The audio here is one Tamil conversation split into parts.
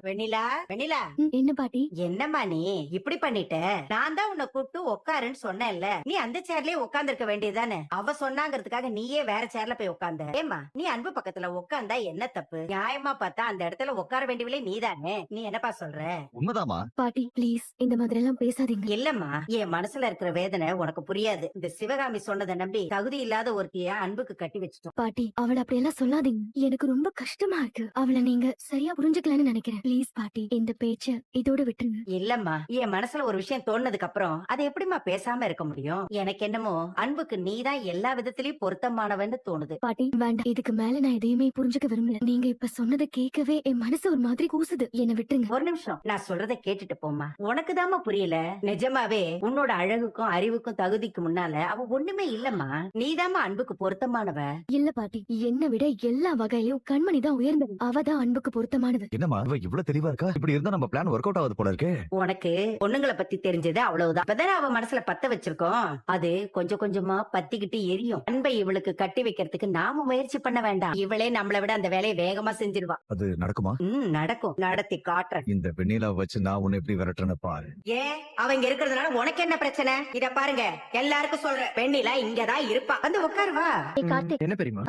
வெண்ணிலா வெண்ணிலா, என்ன பாட்டி? என்னம்மா நீ இப்படி பண்ணிட்ட? நான் தான் உன்னை கூப்பிட்டு உட்காருன்னு சொன்னேன்ல, நீ அந்த சேர்லயே உட்கார்ந்திருக்க வேண்டியதுதானே? அவ சொன்னாங்கிறதுக்காக நீயே வேற சேர்ல போய் உட்கார்ந்த. ஏமா நீ அன்பு பக்கத்துல உட்கார்ந்தா என்ன தப்பு? நியாயமா பார்த்தா அந்த இடத்துல உட்கார வேண்டியவளே நீதானே. நீ என்னப்பா சொல்ற? உண்மைதாமா. பாட்டி ப்ளீஸ் இந்த மாதிரி எல்லாம் பேசாதீங்க. இல்லம்மா, என் மனசுல இருக்கிற வேதனை உனக்கு புரியாது. இந்த சிவகாமி சொன்னதை நம்பி தகுதி இல்லாத ஒருத்திய அன்புக்கு கட்டி வச்சிட்டோம். பாட்டி அவளை அப்படியெல்லாம் சொல்லாதீங்க. எனக்கு ரொம்ப கஷ்டமா இருக்கு. அவளை நீங்க சரியா புரிஞ்சுக்கலன்னு நினைக்கிறேன். ப்ளீஸ் பாட்டி இந்த பேச்ச இதோட விட்டுருங்க. இல்லம்மா, என் மனசுல ஒரு விஷயம் தோணுனதுக்கு அப்புறம் அதை எப்படிம்மா பேசாம இருக்க முடியும்? எனக்கு என்னமோ அன்புக்கு நீதான் எல்லா விதத்திலயும் பொருத்தமானவன்னு தோணுது. பாட்டி வேண்டாம், இதுக்கு மேல நான் எதையுமே புரிஞ்சுக்க விரும்பல. நீங்க இப்ப சொன்னதை கேட்கவே என் மனசு ஒரு மாதிரி கூசுது. என்ன விட்டுருங்க. ஒரு நிமிஷம், நான் சொல்றதை கேட்டுட்டு போமா. உனக்குதாம்மா புரியல. நிஜமாவே உன்னோட அழகுக்கும் அறிவுக்கும் தகுதிக்கு முன்னால அவ ஒண்ணுமே இல்லம்மா. நீதாம்மா அன்புக்கு பொருத்தமானவ. இல்ல பாட்டி, என்னை விட எல்லா வகையிலும் கண்மணி தான் உயர்ந்தது. அவதான் அன்புக்கு பொருத்தமானது. என்னமா இவ இவ்வளவு தெளிவா இருக்கா? இப்படி இருந்தா நம்ம பிளான் ஒர்க் அவுட் ஆகுது போல இருக்கே. உனக்கு பொண்ணுங்களை பத்தி தெரிஞ்சது அவ்வளவுதான். இப்பதானே அவ மனசுல பத்த வச்சிருக்கோம். அது கொஞ்சம் கொஞ்சமா பத்திக்கிட்டு எரியும். அன்பை இவளுக்கு கட்டி வைக்கிறதுக்கு நாம முயற்சி பண்ண வேண்டாம். இவளே நம்மளை விட அந்த வேலையை வேகமா செஞ்சிருவா. அது நடக்குமா? நடக்கும், நடத்தி காட்டுறேன். இந்த வெண்ணிலா வச்சு நான் உன்னை எப்படி விரட்டுறேன்னு பாரு. ஏன் அவங்க இருக்கிறதுனால உனக்கு என்ன பிரச்சனை? இத பாருங்க, எல்லாருக்கும் சொல்றேன், பெண்ணிலா இங்கதான் இருப்பா. வந்து உட்காருவா. கார்த்திக், என்ன பெரியமா?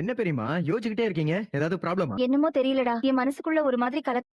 என்ன பெரியமா யோசிச்சுக்கிட்டே இருக்கீங்க? ஏதாவது ப்ராப்ளமா? என்னமோ தெரியலடா, என் மனசுக்குள்ள ஒரு மாதிரி